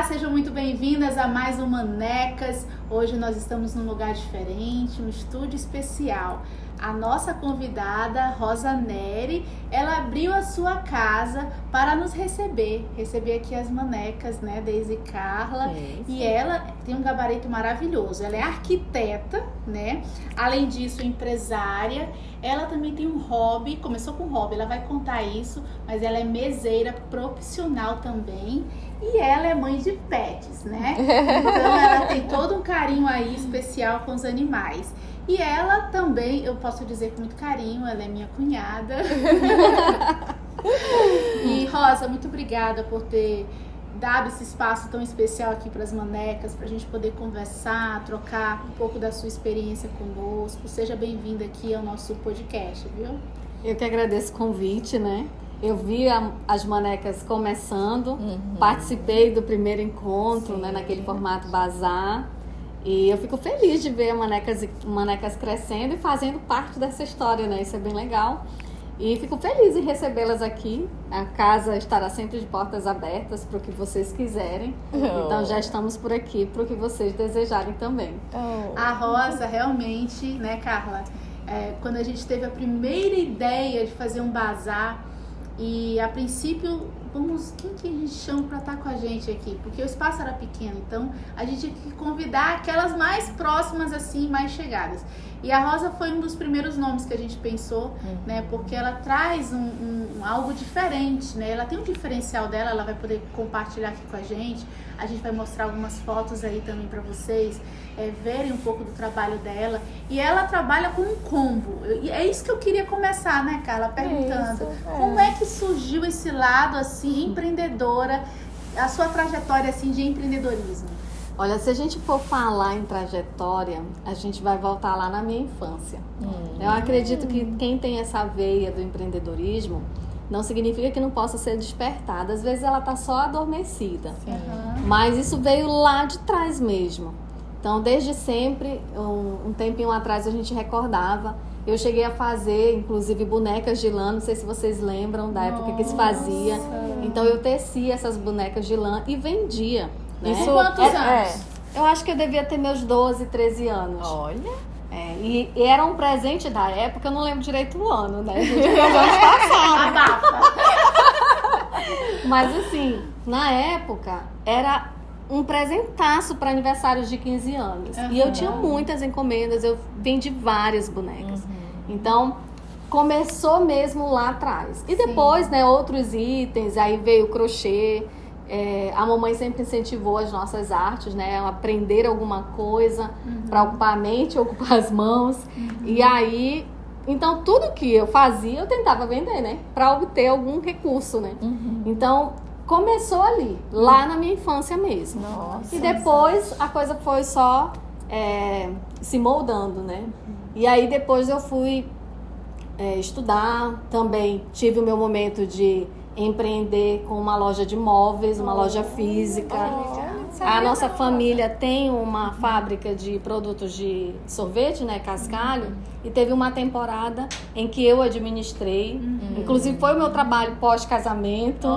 Olá, sejam muito bem-vindas a mais um Manecas. Hoje nós estamos num lugar diferente, um estúdio especial. A nossa convidada, Rosa Neri, ela abriu a sua casa para nos receber aqui as manecas, né, Deise e Carla. Isso. E ela tem um gabarito maravilhoso. Ela é arquiteta, né? Além disso, empresária. Ela também tem um hobby, começou com hobby, ela vai contar isso, mas ela é meseira profissional também. E ela é mãe de pets, né? Então ela tem todo um carinho aí especial com os animais. E ela também, eu posso dizer com muito carinho, ela é minha cunhada. E Rosa, muito obrigada por ter dado esse espaço tão especial aqui para as manecas, para a gente poder conversar, trocar um pouco da sua experiência conosco. Seja bem-vinda aqui ao nosso podcast, viu? Eu que agradeço o convite, né? Eu vi as manecas começando, participei do primeiro encontro, né, naquele formato bazar. E eu fico feliz de ver manecas crescendo e fazendo parte dessa história, né? Isso é bem legal. E fico feliz em recebê-las aqui. A casa estará sempre de portas abertas para o que vocês quiserem. Então já estamos por aqui para o que vocês desejarem também. A Rosa realmente, né, Carla? Quando a gente teve a primeira ideia de fazer um bazar, e a princípio, quem que a gente chama para estar com a gente aqui? Porque o espaço era pequeno, então a gente tinha que convidar aquelas mais próximas, assim, mais chegadas. E a Rosa foi um dos primeiros nomes que a gente pensou, né? Porque ela traz algo diferente, né? Ela tem um diferencial dela, ela vai poder compartilhar aqui com a gente. A gente vai mostrar algumas fotos aí também para vocês verem um pouco do trabalho dela. E ela trabalha com um combo. E é isso que eu queria começar, né, Carla? Perguntando. Como é que surgiu esse lado, assim, empreendedora, a sua trajetória, assim, de empreendedorismo? Olha, se a gente for falar em trajetória, a gente vai voltar lá na minha infância. Eu acredito que quem tem essa veia do empreendedorismo não significa que não possa ser despertada. Às vezes ela está só adormecida. Mas isso veio lá de trás mesmo. Então, desde sempre, um tempinho atrás a gente recordava. Eu cheguei a fazer, inclusive, bonecas de lã. Não sei se vocês lembram da época que se fazia. Então, eu tecia essas bonecas de lã e vendia. Né? Isso quantos anos? Eu acho que eu devia ter meus 12, 13 anos. Olha! E era um presente da época, eu não lembro direito o ano, né? A gente passado. Abafa! Mas assim, na época, era um presentaço para aniversários de 15 anos. E eu tinha muitas encomendas, eu vendi várias bonecas. Então, começou mesmo lá atrás. E depois, né, outros itens, aí veio o crochê. A mamãe sempre incentivou as nossas artes, né? Aprender alguma coisa para ocupar a mente, ocupar as mãos. E aí, então tudo que eu fazia, eu tentava vender, né? Para obter algum recurso, né? Então, começou ali, lá na minha infância mesmo. Nossa, e depois a coisa foi só se moldando, né? E aí depois eu fui estudar, também tive o meu momento de empreender com uma loja de móveis, uma loja física. A nossa família tem uma fábrica de produtos de sorvete, né, cascalho, e teve uma temporada em que eu administrei. Inclusive foi o meu trabalho pós-casamento,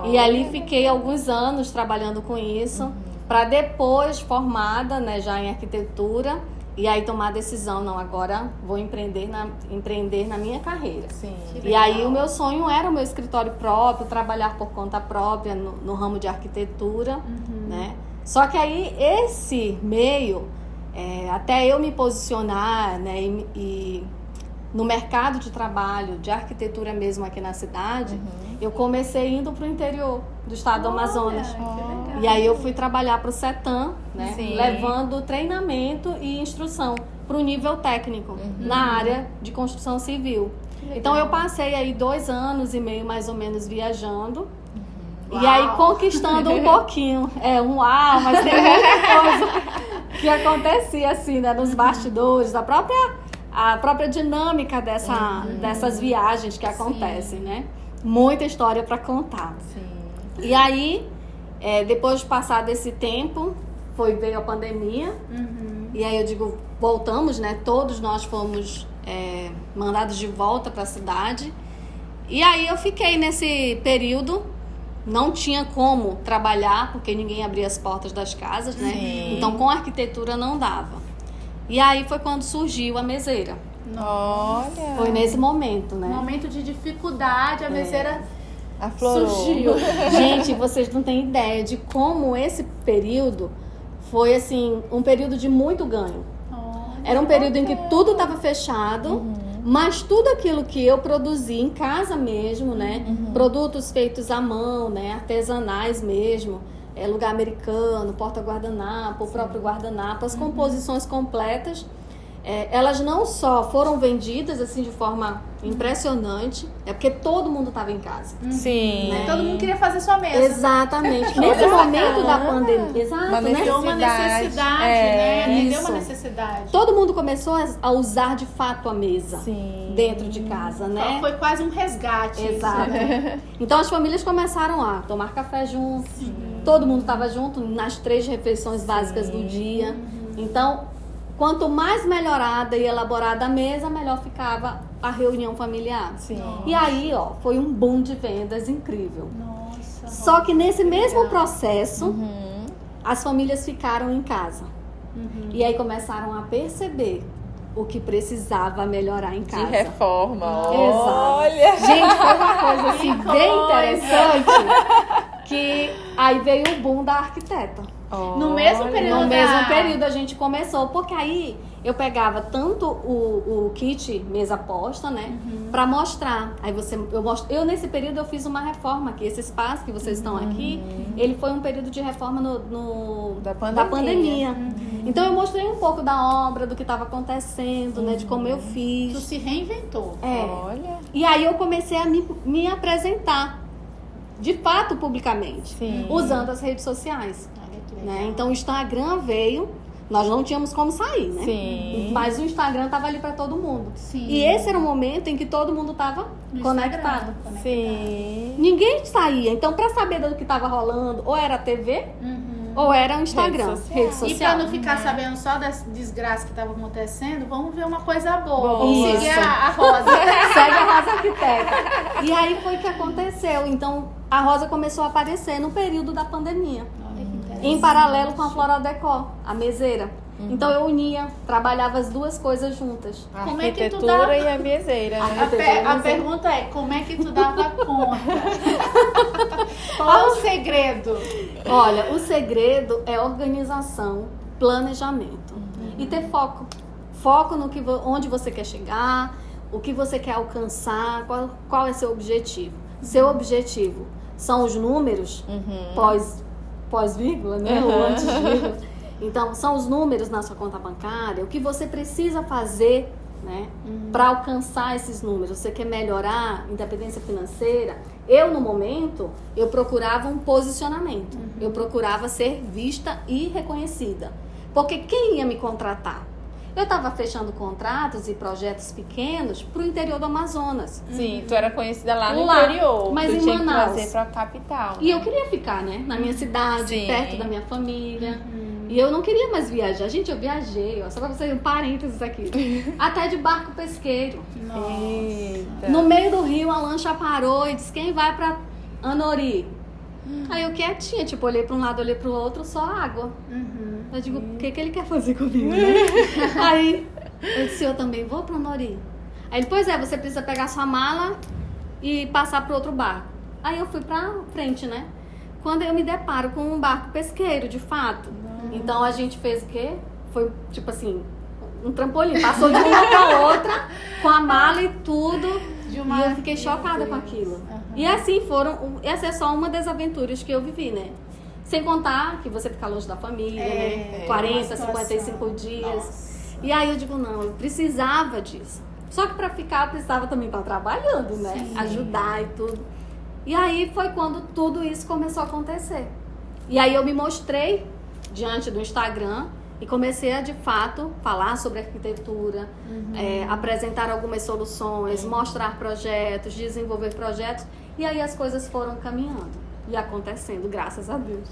e ali fiquei alguns anos trabalhando com isso, para depois, formada, né, já em arquitetura, e aí tomar a decisão, não, agora vou empreender na minha carreira. Sim. E aí o meu sonho era o meu escritório próprio, trabalhar por conta própria no ramo de arquitetura, né? Só que aí esse meio, até eu me posicionar, né, e no mercado de trabalho, de arquitetura mesmo aqui na cidade, eu comecei indo para o interior do estado do Amazonas. E aí eu fui trabalhar para o CETAM, né, levando treinamento e instrução para o nível técnico na área de construção civil. Então eu passei aí 2 anos e meio mais ou menos viajando. E aí conquistando um pouquinho. Mas tem muita coisa que acontecia assim, né, nos bastidores, a própria dinâmica dessas viagens que acontecem, né? Muita história para contar. E aí, depois de passar desse tempo, veio a pandemia. E aí eu digo, voltamos, né? Todos nós fomos mandados de volta para a cidade. E aí eu fiquei nesse período não tinha como trabalhar, porque ninguém abria as portas das casas, né? Sim. Então, com arquitetura não dava. E aí foi quando surgiu a meseira. Olha. Foi nesse momento, né? Um momento de dificuldade, a meseira Aflorou. surgiu. Gente, vocês não têm ideia de como esse período foi, assim, um período de muito ganho. Era um período em que tudo estava fechado, mas tudo aquilo que eu produzi em casa mesmo, né? Produtos feitos à mão, né? Artesanais mesmo, lugar americano, porta-guardanapo, o próprio guardanapo, as composições completas. Elas não só foram vendidas assim de forma impressionante, porque todo mundo estava em casa. Sim. Né? Todo mundo queria fazer sua mesa. Exatamente. Nesse momento da pandemia. Exato, Uma né? Deu uma necessidade, né? Deu Isso. uma necessidade. Todo mundo começou a usar de fato a mesa Sim. dentro de casa, né? Foi quase um resgate. Exato. Então as famílias começaram a tomar café juntos. Todo mundo estava junto nas 3 refeições básicas do dia. Então, quanto mais melhorada e elaborada a mesa, melhor ficava a reunião familiar. Sim. E aí, ó, foi um boom de vendas incrível. Nossa. Só que nesse mesmo legal. processo, as famílias ficaram em casa. E aí começaram a perceber o que precisava melhorar em De casa. reforma. Exato. Olha. Gente, foi uma coisa assim Que bem coisa. interessante, que aí veio o boom da arquiteta. No mesmo período. No mesmo período a gente começou, porque aí eu pegava tanto o kit mesa posta, né, pra mostrar. Aí eu nesse período eu fiz uma reforma aqui, esse espaço que vocês estão aqui, ele foi um período de reforma Da da pandemia. Uhum. Então eu mostrei um pouco da obra, do que estava acontecendo, né, de como eu Tu fiz. se reinventou. Olha. E aí eu comecei a me apresentar, de fato, publicamente, Sim. usando as redes sociais. Olha que legal. Né? Então o Instagram veio, nós não tínhamos como sair, né? Sim. Mas o Instagram estava ali para todo mundo. Sim. E esse era o momento em que todo mundo estava No conectado. Instagram, Sim. Ninguém saía. Então, para saber do que estava rolando, ou era a TV, Uhum. ou era o Instagram, Rede rede social. E social. pra não ficar sabendo só das desgraças que estavam acontecendo, vamos ver uma coisa boa. Boa. Vamos seguir Isso. a Rosa. Segue a Rosa Arquiteta. E aí foi que aconteceu. Então, a Rosa começou a aparecer no período da pandemia. Olha que interessante. Em paralelo com a Floral Decor, a meseira. Então eu unia, trabalhava as duas coisas juntas. A Como é que tu arquitetura dá- e a meseira, né? A pergunta é, como é que tu dava conta? Qual é o segredo? Olha, o segredo é organização, planejamento e ter foco. Foco no que onde você quer chegar, o que você quer alcançar, qual é seu objetivo. Seu objetivo são os números pós-vírgula, né? Ou antes de vírgula. Então, são os números na sua conta bancária, o que você precisa fazer, né, para alcançar esses números. Você quer melhorar a independência financeira? No momento, eu procurava um posicionamento. Eu procurava ser vista e reconhecida. Porque quem ia me contratar? Eu estava fechando contratos e projetos pequenos para o interior do Amazonas. Sim, tu era conhecida lá no Lá, interior. mas tu em tinha que Manaus. trazer pra capital. E eu queria ficar, né, na minha cidade, Sim. perto da minha família. E eu não queria mais viajar. Gente, eu viajei, ó, só pra vocês, um parênteses aqui. Até de barco pesqueiro. Eita. No meio do rio, a lancha parou e disse, quem vai pra Anori? Aí eu quietinha, tipo, olhei pra um lado, olhei pro outro, só água. Eu digo, o que ele quer fazer comigo, né? Aí eu disse, eu também vou pra Anori. Aí ele, pois é, você precisa pegar sua mala e passar pro outro barco. Aí eu fui pra frente, né? Quando eu me deparo com um barco pesqueiro, de fato. Então a gente fez o quê? Foi tipo assim, um trampolim. Passou de uma pra outra, com a mala e tudo. E eu fiquei chocada com aquilo. E assim essa é só uma das aventuras que eu vivi, né? Sem contar que você fica longe da família, né? 40, 55 dias. Nossa. E aí eu digo, não, eu precisava disso. Só que pra ficar, eu precisava também estar trabalhando, né? Sim. Ajudar e tudo. E aí foi quando tudo isso começou a acontecer. E aí eu me mostrei diante do Instagram e comecei a, de fato, falar sobre arquitetura, apresentar algumas soluções, mostrar projetos, desenvolver projetos. E aí as coisas foram caminhando e acontecendo, graças a Deus.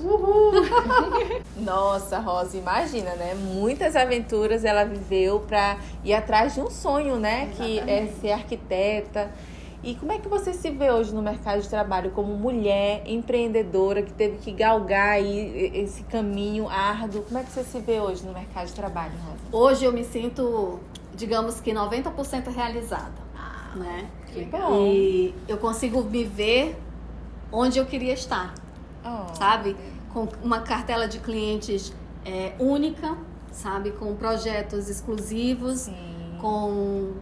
Nossa, Rosa, imagina, né? Muitas aventuras ela viveu pra ir atrás de um sonho, né? Que é ser arquiteta. E como é que você se vê hoje no mercado de trabalho como mulher empreendedora que teve que galgar aí esse caminho árduo? Como é que você se vê hoje no mercado de trabalho, Rosa? Hoje eu me sinto, digamos que 90% realizada, né? Que bom. E eu consigo me ver onde eu queria estar, sabe? Com uma cartela de clientes única, sabe? Com projetos exclusivos, Sim. com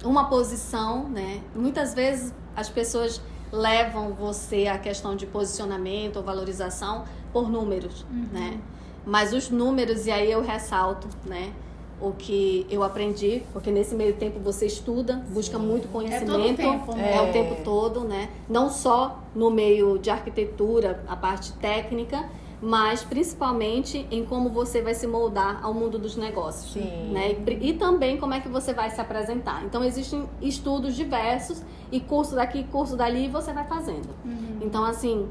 uma posição, né? Muitas vezes as pessoas levam você à questão de posicionamento ou valorização por números, né? Mas os números, e aí eu ressalto, né? O que eu aprendi, porque nesse meio tempo você estuda, busca muito conhecimento. É todo o tempo, né? É o tempo todo, né? Não só no meio de arquitetura, a parte técnica, mas principalmente em como você vai se moldar ao mundo dos negócios. Sim. Né? E também como é que você vai se apresentar. Então existem estudos diversos e curso daqui, curso dali, e você vai fazendo. Então assim,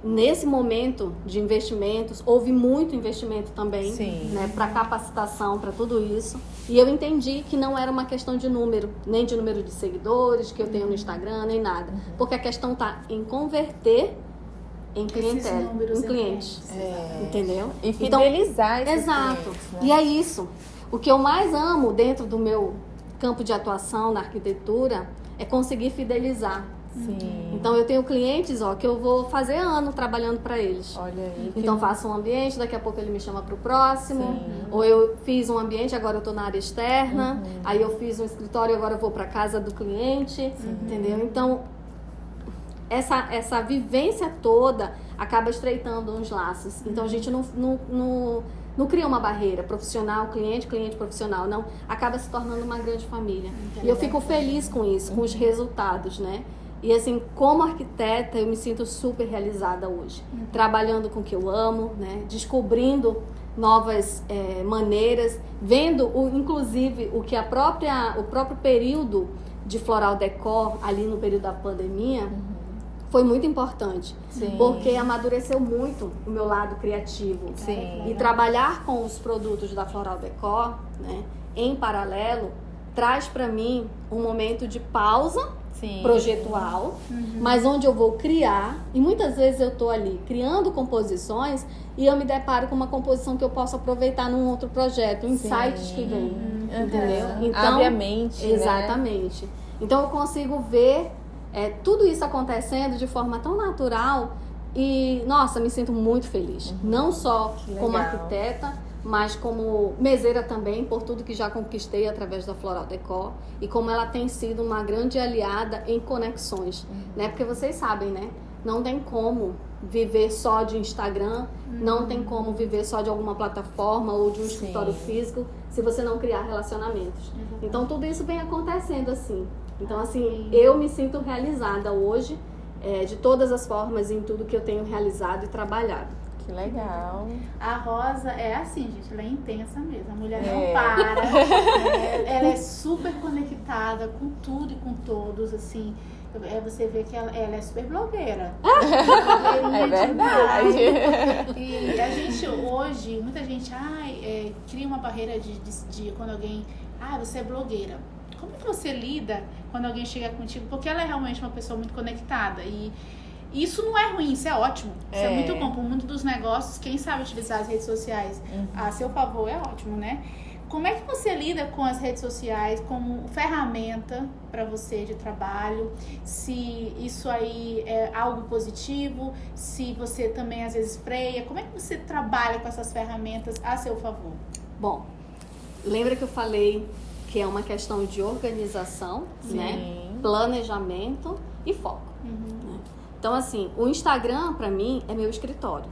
nesse momento de investimentos, houve muito investimento também, Sim. né, para capacitação, para tudo isso. E eu entendi que não era uma questão de número, nem de número de seguidores que eu tenho no Instagram, nem nada. Porque a questão está em converter em clientela, números em clientes. Entendeu? E fidelizar esses Exato. clientes, né? E é isso. O que eu mais amo dentro do meu campo de atuação na arquitetura é conseguir fidelizar. Sim. Então eu tenho clientes, que eu vou fazer ano trabalhando para eles. Olha aí. Então faço um ambiente, daqui a pouco ele me chama para o próximo. Sim. Ou eu fiz um ambiente, agora eu estou na área externa. Aí eu fiz um escritório, agora eu vou para casa do cliente. Entendeu? Então essa vivência toda acaba estreitando uns laços. Então a gente não cria uma barreira profissional, cliente profissional, não. Acaba se tornando uma grande família. E eu fico feliz com isso, com os resultados, né? E assim, como arquiteta, eu me sinto super realizada hoje. Trabalhando com o que eu amo, né? Descobrindo novas maneiras, vendo, inclusive, o que o próprio período de Floral Decor, ali no período da pandemia, foi muito importante. Sim. Porque amadureceu muito o meu lado criativo. Sim. E trabalhar com os produtos da Floral Decor, né, em paralelo, traz para mim um momento de pausa, Sim. projetual, mas onde eu vou criar, e muitas vezes eu estou ali criando composições e eu me deparo com uma composição que eu posso aproveitar num outro projeto, insights que vem, entendeu? Então, abre a mente, exatamente. Né? Então eu consigo ver tudo isso acontecendo de forma tão natural e, nossa, me sinto muito feliz. Não só como arquiteta, mas como meseira também, por tudo que já conquistei através da Floral Decor e como ela tem sido uma grande aliada em conexões, né? Porque vocês sabem, né? Não tem como viver só de Instagram, não tem como viver só de alguma plataforma ou de um escritório físico se você não criar relacionamentos. Então tudo isso vem acontecendo assim. Então assim, eu me sinto realizada hoje de todas as formas em tudo que eu tenho realizado e trabalhado. Que legal. A Rosa é assim, gente, ela é intensa mesmo. A mulher não para. Ela é super conectada com tudo e com todos, assim. Você vê que ela é super blogueira. É verdade. E a gente hoje, muita gente cria uma barreira de quando alguém... você é blogueira. Como é que você lida quando alguém chega contigo? Porque ela é realmente uma pessoa muito conectada e isso não é ruim, isso é ótimo. Isso é muito bom para o mundo dos negócios. Quem sabe utilizar as redes sociais a seu favor é ótimo, né? Como é que você lida com as redes sociais como ferramenta para você de trabalho? Se isso aí é algo positivo, se você também às vezes freia, como é que você trabalha com essas ferramentas a seu favor? Bom, lembra que eu falei que é uma questão de organização, né? Planejamento e foco. Né? Então, assim, o Instagram, para mim, é meu escritório.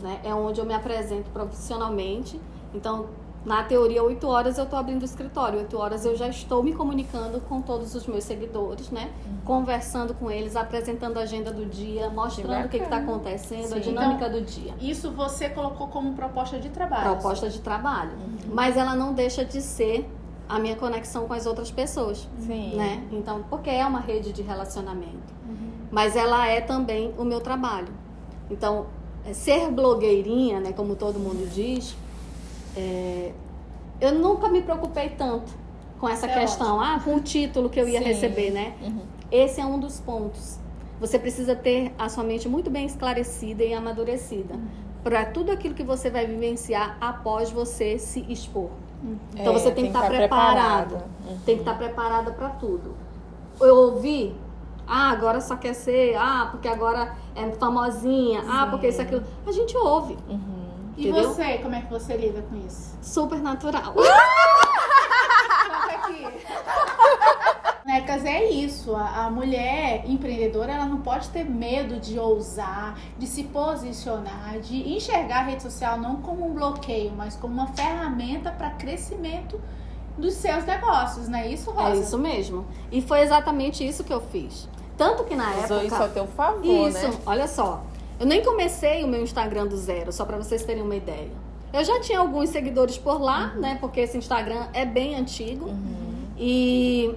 Né? É onde eu me apresento profissionalmente. Então, na teoria, 8 horas eu estou abrindo o escritório. 8 horas eu já estou me comunicando com todos os meus seguidores, né? Conversando com eles, apresentando a agenda do dia, mostrando o que está acontecendo, a dinâmica do dia. Isso você colocou como proposta de trabalho? Proposta de trabalho. Mas ela não deixa de ser a minha conexão com as outras pessoas. Sim. Né? Então, porque é uma rede de relacionamento. Mas ela é também o meu trabalho. Então, ser blogueirinha, né, como todo mundo diz, eu nunca me preocupei tanto com essa Isso é questão, com o título que eu ia Sim. receber, né? Uhum. Esse é um dos pontos. Você precisa ter a sua mente muito bem esclarecida e amadurecida para tudo aquilo que você vai vivenciar após você se expor. Então você tem que estar preparado. Tem que estar preparada para tudo. Eu ouvi, agora só quer ser, porque agora é famosinha, porque isso, aquilo. A gente ouve. E Entendeu? você, como é que você lida com isso? Super natural. Conta aqui. Necas, é isso. A mulher empreendedora, ela não pode ter medo de ousar, de se posicionar, de enxergar a rede social não como um bloqueio, mas como uma ferramenta para crescimento dos seus negócios, não é isso, Rosa? É isso mesmo. E foi exatamente isso que eu fiz. Tanto que na Usou época... isso ao teu favor, Isso, né? olha só. Eu nem comecei o meu Instagram do zero, só para vocês terem uma ideia. Eu já tinha alguns seguidores por lá, né? Porque esse Instagram é bem antigo. E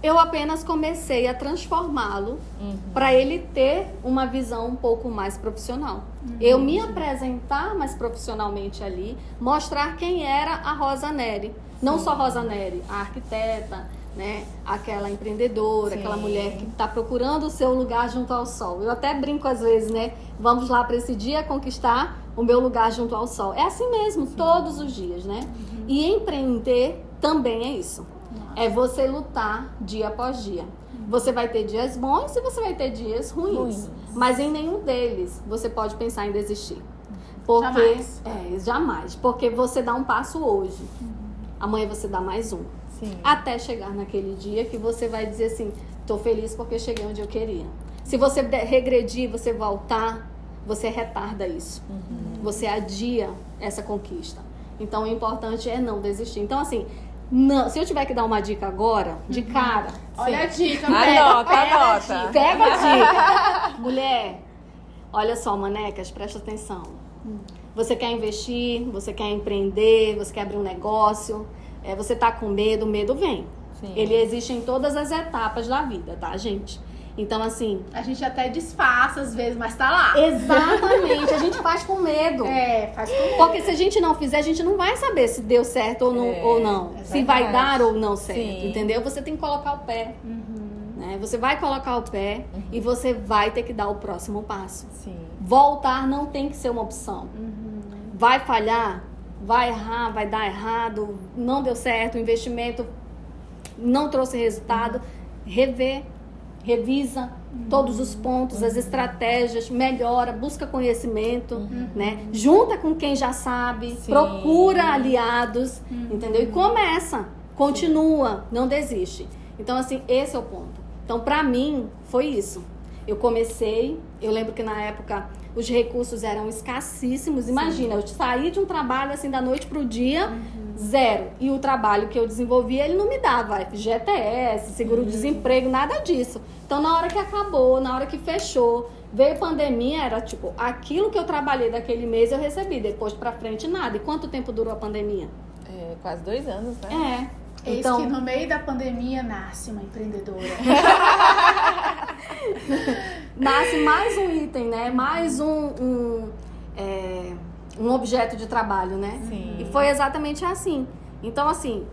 eu apenas comecei a transformá-lo para ele ter uma visão um pouco mais profissional. Eu me apresentar mais profissionalmente ali, mostrar quem era a Rosa Neri. Não só Rosa Neri, a arquiteta, né? Aquela empreendedora, Sim. aquela mulher que está procurando o seu lugar junto ao sol. Eu até brinco às vezes, né? Vamos lá para esse dia conquistar o meu lugar junto ao sol. É assim mesmo, todos os dias, né? E empreender também é isso. É você lutar dia após dia. Você vai ter dias bons e você vai ter dias ruins. Mas em nenhum deles você pode pensar em desistir. Porque, Jamais. Jamais. Porque você dá um passo hoje. Amanhã você dá mais um. Sim. Até chegar naquele dia que você vai dizer assim, tô feliz porque cheguei onde eu queria. Se você regredir, você voltar, você retarda isso. Você adia essa conquista. Então o importante é não desistir. Então assim, não, se eu tiver que dar uma dica agora, de cara, Olha a dica, Anota. pega a dica. Mulher, olha só, manecas, presta atenção. Você quer investir, você quer empreender, você quer abrir um negócio, você tá com medo, o medo vem. Sim. Ele existe em todas as etapas da vida, tá, gente? Então, assim... A gente até disfarça às vezes, mas tá lá. Exatamente, a gente faz com medo. Faz com medo. Porque se a gente não fizer, a gente não vai saber se deu certo ou não. é Se vai verdade. dar ou não certo, Sim. entendeu? Você tem que colocar o pé. Né? Você vai colocar o pé e você vai ter que dar o próximo passo. Sim. Voltar não tem que ser uma opção. Vai falhar, vai errar, vai dar errado, não deu certo, o investimento não trouxe resultado. Rever, revisa todos os pontos, as estratégias, melhora, busca conhecimento, né? Junta com quem já sabe, Sim. procura aliados, entendeu? E começa, continua, não desiste. Então, assim, esse é o ponto. Então, pra mim, foi isso. Eu comecei, eu lembro que na época os recursos eram escassíssimos. Imagina, eu saí de um trabalho assim da noite pro dia, zero. E o trabalho que eu desenvolvia, ele não me dava FGTS, seguro-desemprego, nada disso. Então, na hora que acabou, na hora que fechou, veio pandemia, era tipo, aquilo que eu trabalhei daquele mês eu recebi. Depois pra frente, nada. E quanto tempo durou a pandemia? Quase 2 anos, né? Eis Então, que no meio da pandemia nasce uma empreendedora. nasce mais um item, né? Mais um objeto de trabalho, né? Sim. E foi exatamente assim. Então, assim,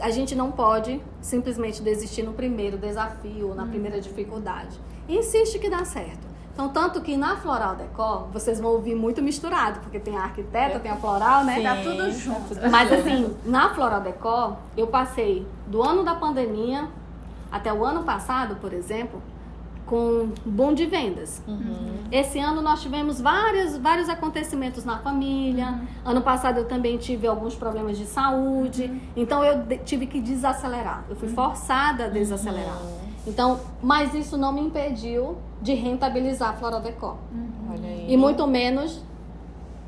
a gente não pode simplesmente desistir no primeiro desafio, na primeira dificuldade. Insiste que dá certo. Então, tanto que na Floral Decor, vocês vão ouvir muito misturado, porque tem a arquiteta, tem a floral, né? Sim. Tá tudo junto. Mas assim, na Floral Decor, eu passei do ano da pandemia até o ano passado, por exemplo, com boom de vendas. Esse ano nós tivemos vários acontecimentos na família. Ano passado eu também tive alguns problemas de saúde. Então eu tive que desacelerar. Eu fui forçada a desacelerar. Então, mas isso não me impediu de rentabilizar a Floral Decor. Olha aí. E muito menos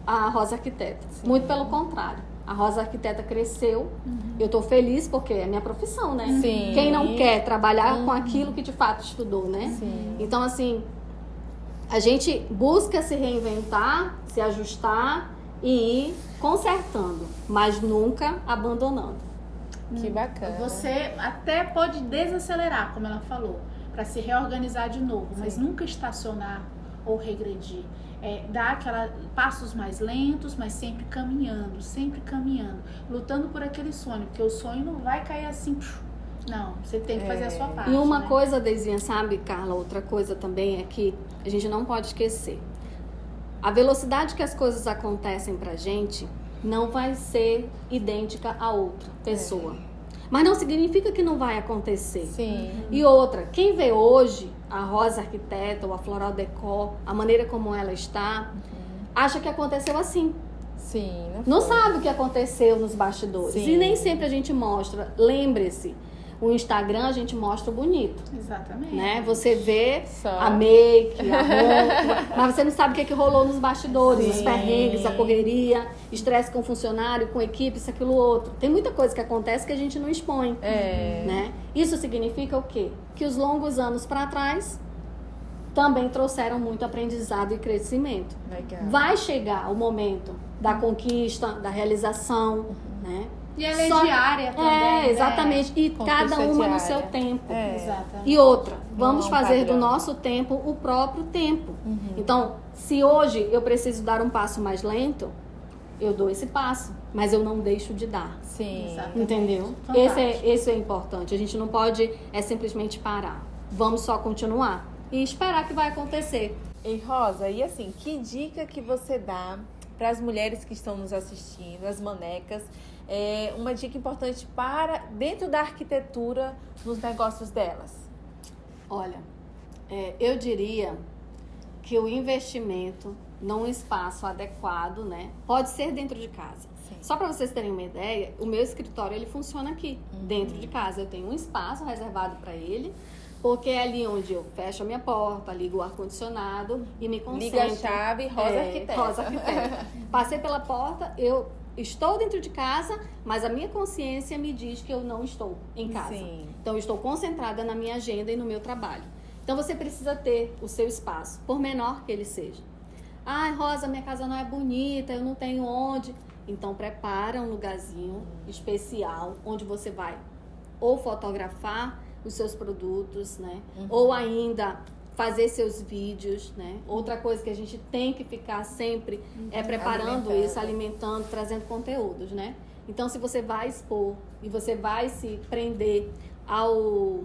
a Rosa Arquiteta. Muito pelo contrário. A Rosa Arquiteta cresceu. Eu tô feliz porque é minha profissão, né? Sim. Quem não quer trabalhar com aquilo que de fato estudou, né? Sim. Então, assim, a gente busca se reinventar, se ajustar e ir consertando, mas nunca abandonando. Que bacana. Você até pode desacelerar, como ela falou, para se reorganizar de novo, mas nunca estacionar ou regredir. dar passos mais lentos, mas sempre caminhando, lutando por aquele sonho, porque o sonho não vai cair assim, não, você tem que fazer a sua parte. E uma né? coisa, Deizinha, sabe, Carla, outra coisa também é que a gente não pode esquecer. A velocidade que as coisas acontecem pra gente não vai ser idêntica a outra pessoa. Mas não significa que não vai acontecer. Sim. E outra, quem vê hoje a Rosa Arquiteta ou a Floral Decor, a maneira como ela está, acha que aconteceu assim. Sim. Não sabe o que aconteceu nos bastidores. Sim. E nem sempre a gente mostra. Lembre-se, o Instagram a gente mostra o bonito. Exatamente. Né? Você vê Só. a make, a roupa, mas você não sabe o que rolou nos bastidores, os Sim. perrengues, a correria, estresse com funcionário, com equipe, isso, aquilo, outro. Tem muita coisa que acontece que a gente não expõe. Né? Isso significa o quê? Que os longos anos para trás também trouxeram muito aprendizado e crescimento. Legal. Vai chegar o momento da conquista, da realização, né? E ela é diária também, exatamente. E Conquista cada uma diária. no seu tempo. Exatamente. E outra, vamos Não é um fazer padrão. do nosso tempo o próprio tempo. Então, se hoje eu preciso dar um passo mais lento, eu dou esse passo, mas eu não deixo de dar. Sim. Exato. Entendeu? Fantástico. Esse é importante. A gente não pode simplesmente parar. Vamos só continuar e esperar que vai acontecer. E Rosa, e assim, que dica que você dá para as mulheres que estão nos assistindo, as manecas, uma dica importante para dentro da arquitetura nos negócios delas? Olha, eu diria que o investimento num espaço adequado, né, pode ser dentro de casa. Sim. Só para vocês terem uma ideia, o meu escritório ele funciona aqui, dentro de casa. Eu tenho um espaço reservado para ele, porque é ali onde eu fecho a minha porta, ligo o ar-condicionado e me concentro. Liga a chave, Rosa Arquiteta. Rosa Arquiteta. Passei pela porta, eu estou dentro de casa, mas a minha consciência me diz que eu não estou em casa. Sim. Então, eu estou concentrada na minha agenda e no meu trabalho. Então, você precisa ter o seu espaço, por menor que ele seja. Ai, Rosa, minha casa não é bonita, eu não tenho onde. Então, prepara um lugarzinho especial, onde você vai ou fotografar os seus produtos, né? Ou ainda fazer seus vídeos, né? Outra coisa que a gente tem que ficar sempre preparando isso, alimentando, trazendo conteúdos, né? Então, se você vai expor e você vai se prender ao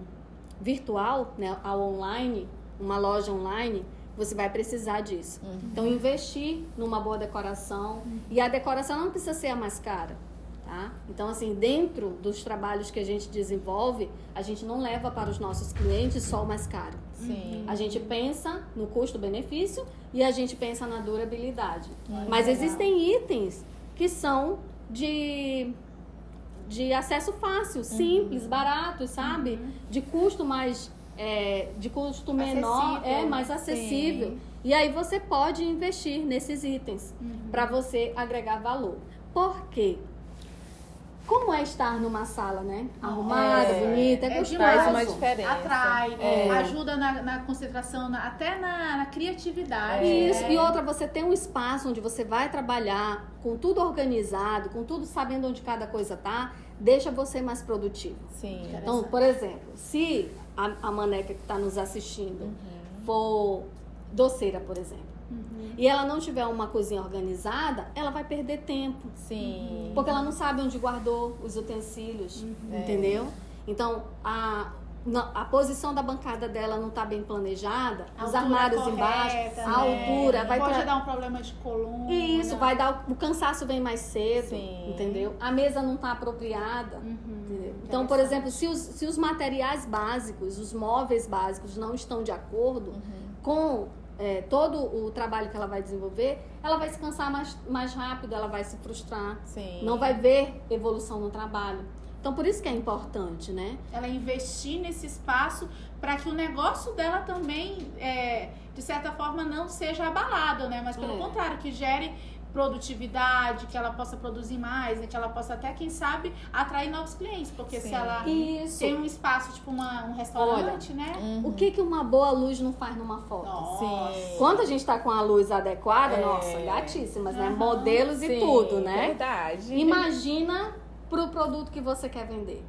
virtual, né? Ao online, uma loja online, você vai precisar disso. Então, investir numa boa decoração. E a decoração não precisa ser a mais cara. Tá? Então, assim, dentro dos trabalhos que a gente desenvolve, a gente não leva para os nossos clientes só o mais caro. Sim. A gente pensa no custo-benefício e a gente pensa na durabilidade. Mas existem itens que são de acesso fácil, simples, baratos, sabe? De custo mais... de custo menor, Acessível. mais acessível. Sim. E aí você pode investir nesses itens para você agregar valor. Por quê? Como é estar numa sala, né? Arrumada, bonita, é gostoso. Faz uma diferença. Atrai, ajuda na concentração, até na criatividade. Isso. né? E outra, você tem um espaço onde você vai trabalhar com tudo organizado, com tudo sabendo onde cada coisa tá, deixa você mais produtivo. Sim. Então, por exemplo, se a maneca que está nos assistindo for doceira, por exemplo, e ela não tiver uma cozinha organizada, ela vai perder tempo. Sim. Porque ela não sabe onde guardou os utensílios, entendeu? Então, a posição da bancada dela não está bem planejada, A os altura armários correta, embaixo, a né? altura, vai Pode ter... dar um problema de coluna. Isso, vai dar... O cansaço vem mais cedo, Sim. entendeu? A mesa não está apropriada, entendeu? Então, por exemplo, se os materiais básicos, os móveis básicos não estão de acordo com todo o trabalho que ela vai desenvolver, ela vai se cansar mais rápido, ela vai se frustrar, Sim. não vai ver evolução no trabalho. Então, por isso que é importante, né? Ela investir nesse espaço para que o negócio dela também, de certa forma, não seja abalado, né? Mas pelo contrário, que gere produtividade, que ela possa produzir mais, né? Que ela possa até, quem sabe, atrair novos clientes. Porque Sim. se ela Isso. tem um espaço, tipo um restaurante, né? O que uma boa luz não faz numa foto? Nossa. Sim. Quando a gente tá com a luz adequada, nossa, gatíssimas, né? Modelos e Sim, tudo, né? Verdade. Imagina pro produto que você quer vender.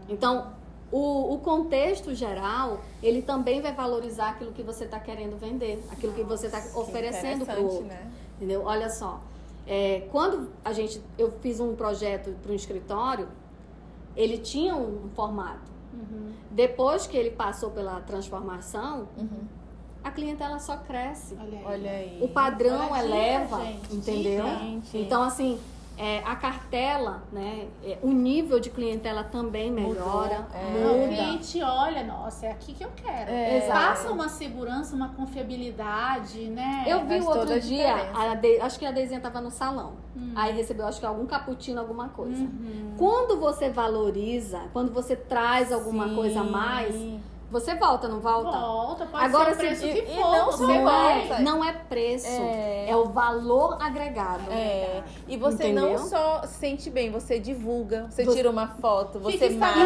Então, o contexto geral, ele também vai valorizar aquilo que você está querendo vender, aquilo que você está oferecendo para o outro. Né? Entendeu? Olha só, quando eu fiz um projeto para um escritório, ele tinha um formato. Depois que ele passou pela transformação, a clientela só cresce. Olha aí. O padrão eleva, gente, entendeu? Então, assim, a cartela, né? O nível de clientela também melhora. O cliente olha, nossa, é aqui que eu quero. Passa uma segurança, uma confiabilidade, né? Eu vi o outro dia, acho que a Deizinha estava no salão. Aí recebeu, acho que algum cappuccino, alguma coisa. Quando você valoriza, quando você traz alguma coisa a mais, você volta, não volta? Volta, pode agora, ser o preço que for. Não, você vai. Não é preço, é o valor agregado. E você não só sente bem, você divulga, você tira uma foto, você marca.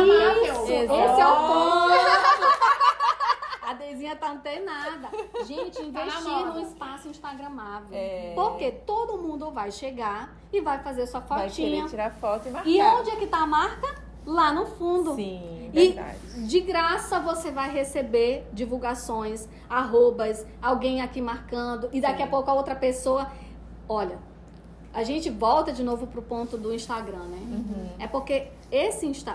Esse é o ponto. A Deizinha tá antenada. Gente, investir num espaço instagramável. Porque todo mundo vai chegar e vai fazer sua fotinha. Vai querer tirar foto e marcar. E onde é que tá a marca? Lá no fundo. Sim, verdade. E de graça você vai receber divulgações, arrobas, alguém aqui marcando, e daqui a pouco a outra pessoa. Olha, a gente volta de novo pro ponto do Instagram, né? É porque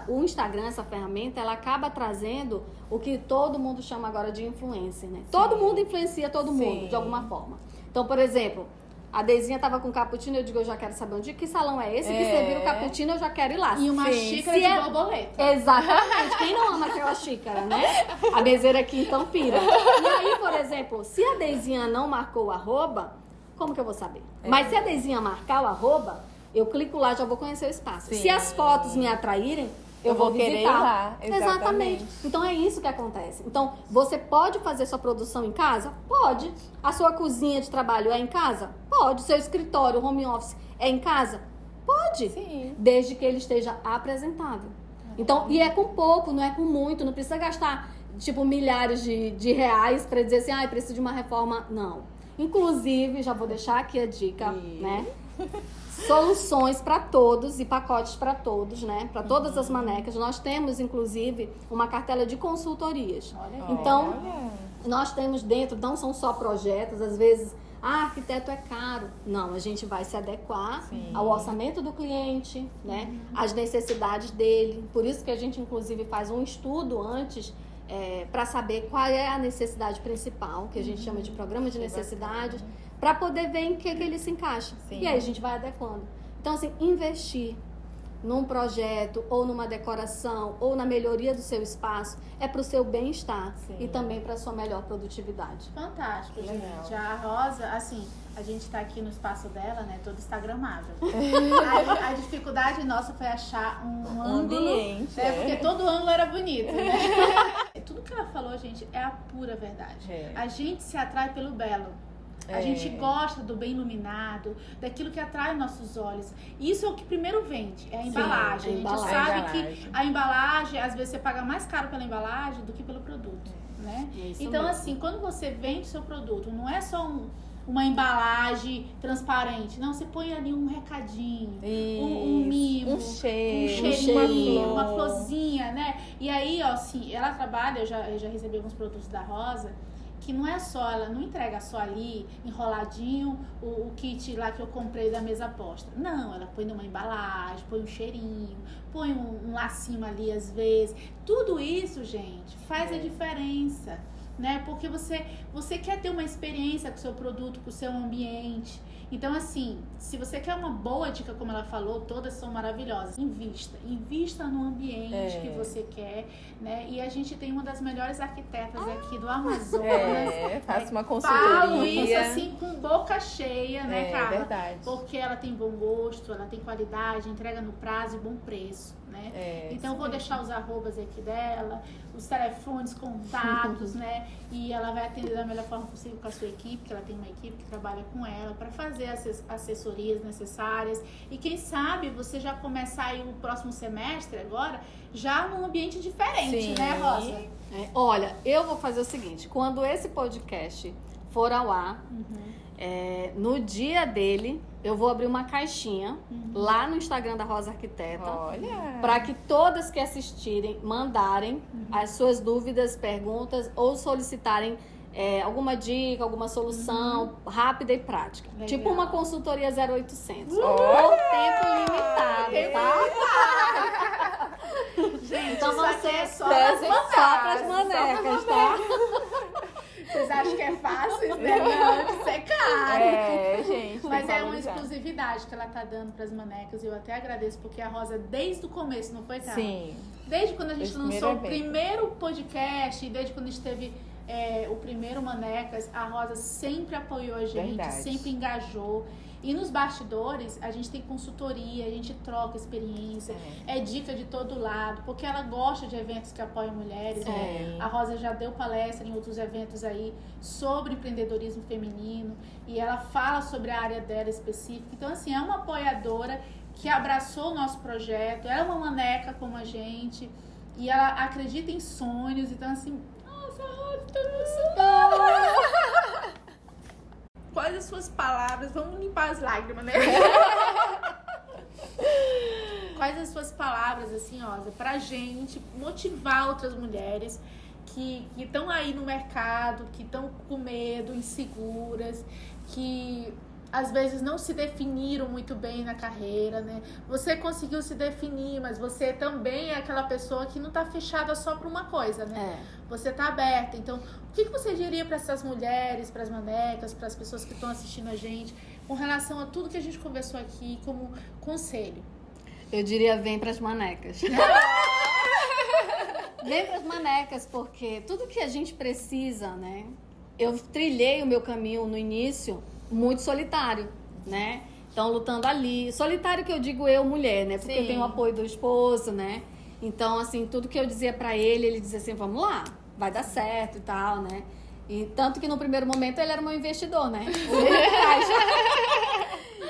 o Instagram, essa ferramenta, ela acaba trazendo o que todo mundo chama agora de influencer, né? Todo mundo influencia todo mundo, de alguma forma. Então, por exemplo, a Deizinha tava com cappuccino, eu digo, eu já quero saber onde, que salão é esse, que serviu o cappuccino, eu já quero ir lá. E uma xícara de borboleta. Exatamente. Quem não ama aquela xícara, né? A bezeira aqui então pira. E aí, por exemplo, se a Deizinha não marcou o arroba, como que eu vou saber? Mas se a Deizinha marcar o arroba, eu clico lá, já vou conhecer o espaço. Se as fotos me atraírem, eu vou querer ir visitar. lá. Exatamente. Então é isso que acontece. Então, você pode fazer sua produção em casa? Pode. A sua cozinha de trabalho é em casa? Pode. Seu escritório, home office é em casa? Pode. Sim. Desde que ele esteja apresentável. Então, e é com pouco, não é com muito. Não precisa gastar, tipo, milhares de reais para dizer assim, preciso de uma reforma. Não. Inclusive, já vou deixar aqui a dica, né? Soluções para todos e pacotes para todos, né? Para todas as manecas. Nós temos, inclusive, uma cartela de consultorias. Então, nós temos dentro, não são só projetos, às vezes, arquiteto é caro. Não, a gente vai se adequar ao orçamento do cliente, né? Às necessidades dele. Por isso que a gente, inclusive, faz um estudo antes para saber qual é a necessidade principal, que a gente chama de programa de necessidades, para poder ver em que ele se encaixa. E aí a gente vai adequando. Então, assim, investir num projeto, ou numa decoração, ou na melhoria do seu espaço, é para o seu bem-estar e também para a sua melhor produtividade. Fantástico, gente. A Rosa, assim, a gente tá aqui no espaço dela, né, todo instagramável. A dificuldade nossa foi achar um ângulo, ambiente, porque todo ângulo era bonito, né? Tudo que ela falou, gente, é a pura verdade. A gente se atrai pelo belo. A gente gosta do bem iluminado, daquilo que atrai nossos olhos. Isso é o que primeiro vende, é a embalagem. A gente sabe que a embalagem, às vezes você paga mais caro pela embalagem do que pelo produto, né? Então, assim, quando você vende seu produto, não é só uma embalagem transparente. Não, você põe ali um recadinho, um mimo, um cheiro, um cheirinho, uma florzinha, né? E aí, ó, assim, ela trabalha, eu já recebi alguns produtos da Rosa, que não é só, ela não entrega só ali, enroladinho, o kit lá que eu comprei da mesa posta. Não, ela põe numa embalagem, põe um cheirinho, põe um lacinho ali às vezes. Tudo isso, gente, faz a diferença, né? Porque você quer ter uma experiência com o seu produto, com o seu ambiente. Então, assim, se você quer uma boa dica, como ela falou, todas são maravilhosas. Invista no ambiente que você quer, né? E a gente tem uma das melhores arquitetas aqui do Amazonas. Faço uma consultoria. Falo isso, assim, com boca cheia, né, Carla? É verdade. Porque ela tem bom gosto, ela tem qualidade, entrega no prazo e bom preço, né? Então, eu vou deixar os arrobas aqui dela, os telefones, contatos, né? E ela vai atender da melhor forma possível com a sua equipe, que ela tem uma equipe que trabalha com ela, para fazer as assessorias necessárias. E quem sabe você já começar aí o próximo semestre agora, já num ambiente diferente, né, Rosa? Olha, eu vou fazer o seguinte, quando esse podcast for ao ar, no dia dele, eu vou abrir uma caixinha lá no Instagram da Rosa Arquiteta. Olha! Para que todas que assistirem mandarem as suas dúvidas, perguntas ou solicitarem alguma dica, alguma solução rápida e prática. Legal. Tipo uma consultoria 0800. Por tempo limitado, tá? Gente, Então isso aqui você é só para as manecas, tá? Vocês acham que é fácil, né? Não, isso é caro. Gente. Mas tem que é uma valorizar. exclusividade que ela tá dando pras manecas. E eu até agradeço, porque a Rosa, desde o começo, não foi, Carla? Sim. Desde quando a gente Desde o lançou o primeiro primeiro podcast, e desde quando a gente teve o primeiro Manecas, a Rosa sempre apoiou a gente, Verdade. sempre engajou. E nos bastidores, a gente tem consultoria, a gente troca experiência, é dica de todo lado, porque ela gosta de eventos que apoiam mulheres. Né? A Rosa já deu palestra em outros eventos aí sobre empreendedorismo feminino, e ela fala sobre a área dela específica. Então, assim, é uma apoiadora que abraçou o nosso projeto, é uma maneca como a gente, e ela acredita em sonhos. Então, assim, nossa, Rosa, quais as suas palavras? Vamos limpar as lágrimas, né? Quais as suas palavras, assim, Rosa, pra gente motivar outras mulheres que estão aí no mercado, que estão com medo, inseguras, que às vezes não se definiram muito bem na carreira, né? Você conseguiu se definir, mas você também é aquela pessoa que não tá fechada só pra uma coisa, né? Você tá aberta. Então, o que você diria para essas mulheres, para as manecas, para as pessoas que estão assistindo a gente, com relação a tudo que a gente conversou aqui como conselho? Eu diria, vem pras manecas. Vem pras manecas, porque tudo que a gente precisa, né? Eu trilhei o meu caminho no início muito solitário, né? Então, lutando ali. Solitário que eu digo eu, mulher, né? Porque eu tenho o apoio do esposo, né? Então, assim, tudo que eu dizia pra ele dizia assim, vamos lá, vai dar certo e tal, né? E tanto que no primeiro momento ele era meu investidor, né?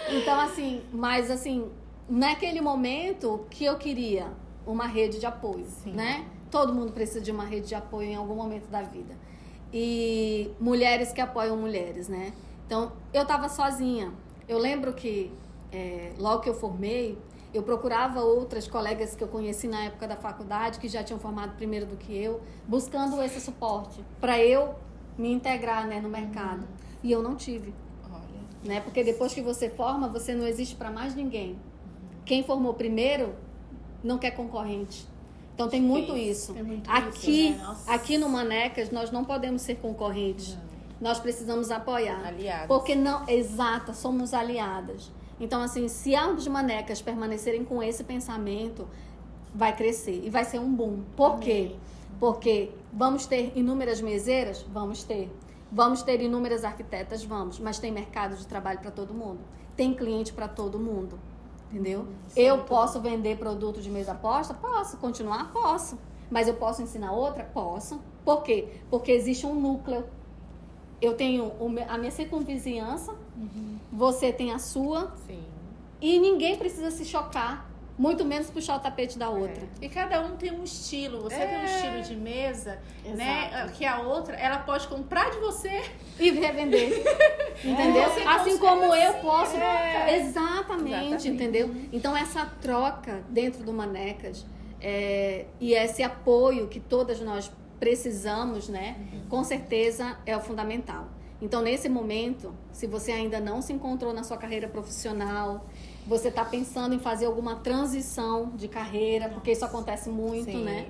Então, assim, mas assim, naquele momento que eu queria uma rede de apoio, né? Todo mundo precisa de uma rede de apoio em algum momento da vida. E mulheres que apoiam mulheres, né? Então, eu tava sozinha. Eu lembro que logo que eu formei, eu procurava outras colegas que eu conheci na época da faculdade, que já tinham formado primeiro do que eu, buscando esse suporte, para eu me integrar, né, no mercado. E eu não tive. Olha. Né? Porque depois que você forma, você não existe para mais ninguém. Quem formou primeiro não quer concorrente. Então tem muito isso. Tem muito aqui, isso, né? Nossa. aqui no Manecas, nós não podemos ser concorrentes. Nós precisamos apoiar. Aliadas. Porque não, exata, somos aliadas. Então, assim, se ambos manecas permanecerem com esse pensamento, vai crescer e vai ser um boom. Por quê? Porque vamos ter inúmeras meseiras? Vamos ter. Vamos ter inúmeras arquitetas? Vamos. Mas tem mercado de trabalho para todo mundo. Tem cliente para todo mundo. Entendeu? Eu posso vender produto de mesa posta? Posso. Continuar? Posso. Mas eu posso ensinar outra? Posso. Por quê? Porque existe um núcleo. Eu tenho a minha circunvizinhança, você tem a sua, Sim. e ninguém precisa se chocar, muito menos puxar o tapete da outra. E cada um tem um estilo. Você tem um estilo de mesa, né? Que a outra, ela pode comprar de você E revender. Entendeu? Você Assim consegue como eu assim, posso. Exatamente. Exatamente, entendeu? Então essa troca dentro do Manecas e esse apoio que todas nós precisamos, né? Com certeza é o fundamental. Então, nesse momento, se você ainda não se encontrou na sua carreira profissional, você está pensando em fazer alguma transição de carreira, porque isso acontece muito, Sim. né?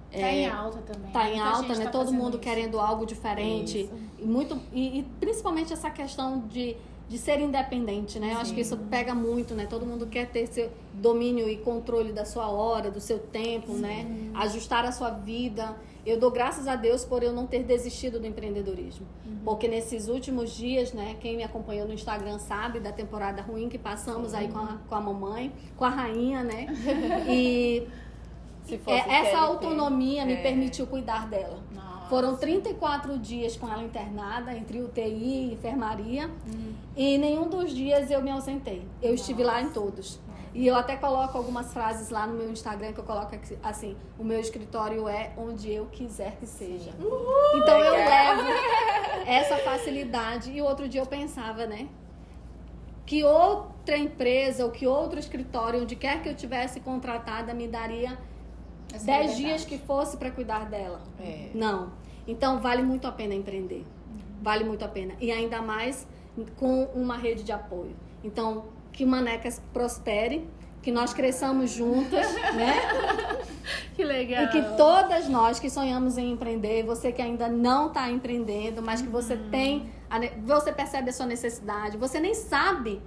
Tá em alta também. Tá em Muita alta, gente né? tá Todo fazendo mundo isso. querendo algo diferente. Isso. E principalmente essa questão de ser independente, né? Eu acho que isso pega muito, né? Todo mundo quer ter seu domínio e controle da sua hora, do seu tempo, né? Ajustar a sua vida. Eu dou graças a Deus por eu não ter desistido do empreendedorismo. Porque nesses últimos dias, né? Quem me acompanhou no Instagram sabe da temporada ruim que passamos aí com a mamãe, com a rainha, né? E Se fosse essa CLT, autonomia me permitiu cuidar dela. Nossa. Foram 34 dias com ela internada, entre UTI e enfermaria. E nenhum dos dias eu me ausentei. Eu estive lá em todos. E eu até coloco algumas frases lá no meu Instagram que eu coloco assim, o meu escritório é onde eu quiser que seja. Então eu levo essa facilidade. E outro dia eu pensava, né? Que outra empresa ou que outro escritório, onde quer que eu tivesse contratada, me daria 10 dias que fosse para cuidar dela. Não. Então vale muito a pena empreender. Vale muito a pena. E ainda mais com uma rede de apoio. Então, que Manecas prospere, que nós cresçamos juntas, né? Que legal. E que todas nós que sonhamos em empreender, você que ainda não está empreendendo, mas que você você percebe a sua necessidade, você nem sabe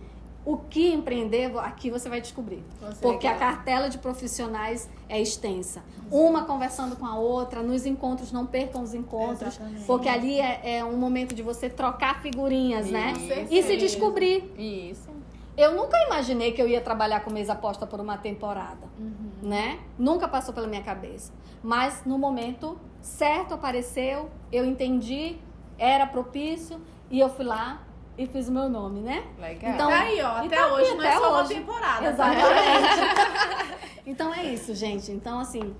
o que empreender, aqui você vai descobrir. Porque a cartela de profissionais é extensa. Uma conversando com a outra, nos encontros, não percam os encontros, porque ali é um momento de você trocar figurinhas, né? E se descobrir. Isso. Eu nunca imaginei que eu ia trabalhar com mesa aposta por uma temporada, né? Nunca passou pela minha cabeça. Mas no momento certo apareceu, eu entendi, era propício e eu fui lá e fiz o meu nome, né? Legal. Então, tá aí, ó. Até hoje não é só uma temporada. Exatamente. Então é isso, gente. Então, assim,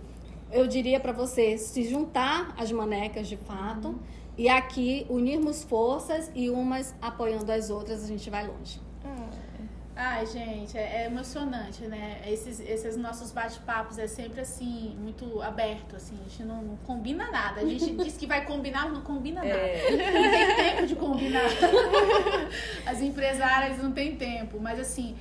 eu diria pra você se juntar às Manecas de fato e aqui unirmos forças e umas apoiando as outras, a gente vai longe. Ai, gente, é emocionante, né? Esses nossos bate-papos é sempre assim, muito aberto, assim, a gente não combina nada. A gente diz que vai combinar, mas não combina nada. Não tem tempo de combinar. As empresárias não têm tempo, mas assim,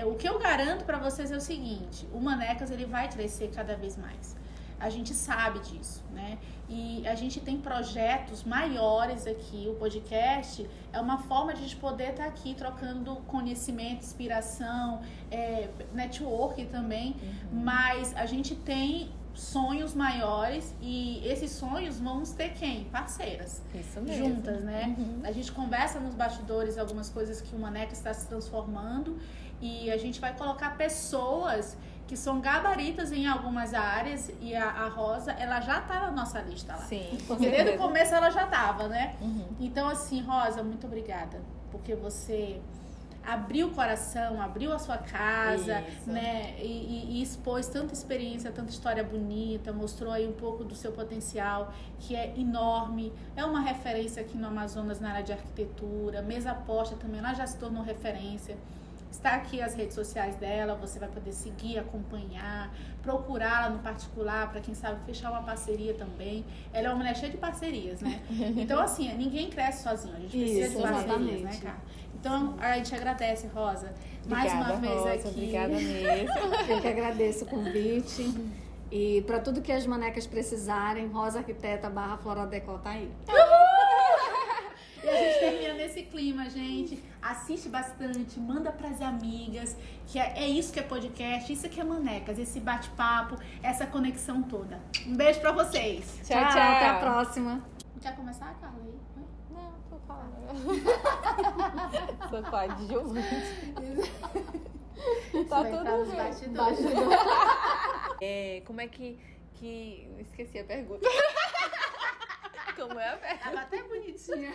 o que eu garanto pra vocês é o seguinte, o Manecas ele vai crescer cada vez mais. A gente sabe disso, né? E a gente tem projetos maiores aqui. O podcast é uma forma de a gente poder estar aqui trocando conhecimento, inspiração, network também. Mas a gente tem sonhos maiores e esses sonhos vamos ter quem? Parceiras. Isso mesmo. Juntas, né? A gente conversa nos bastidores algumas coisas que o Maneca está se transformando e a gente vai colocar pessoas que são gabaritas em algumas áreas e a Rosa, ela já tá na nossa lista lá. Sim. Porque desde o começo ela já tava, né? Então, assim, Rosa, muito obrigada. Porque você abriu o coração, abriu a sua casa, né? E expôs tanta experiência, tanta história bonita, mostrou aí um pouco do seu potencial, que é enorme. É uma referência aqui no Amazonas na área de arquitetura. Mesa Aposta também, ela já se tornou referência. Está aqui as redes sociais dela, você vai poder seguir, acompanhar, procurá-la no particular, para quem sabe fechar uma parceria também. Ela é uma mulher cheia de parcerias, né? Então, assim, ninguém cresce sozinho, a gente precisa de parcerias, né, cara? Então, a gente agradece, Rosa. Mais uma vez Rosa, aqui. Obrigada mesmo. Eu que agradeço o convite. E para tudo que as Manecas precisarem, Rosa Arquiteta / Flora Decor tá aí. E a gente termina nesse clima, gente. Assiste bastante, manda pras amigas, que é isso que é podcast, isso que é Manecas, esse bate-papo, essa conexão toda. Um beijo pra vocês. Tchau, Até a próxima. Quer começar, Carla? Não, tô falando. Sou coadjuvante. Tá tudo bem. Como é que... Esqueci a pergunta. Como é a pergunta? Tava até bonitinha.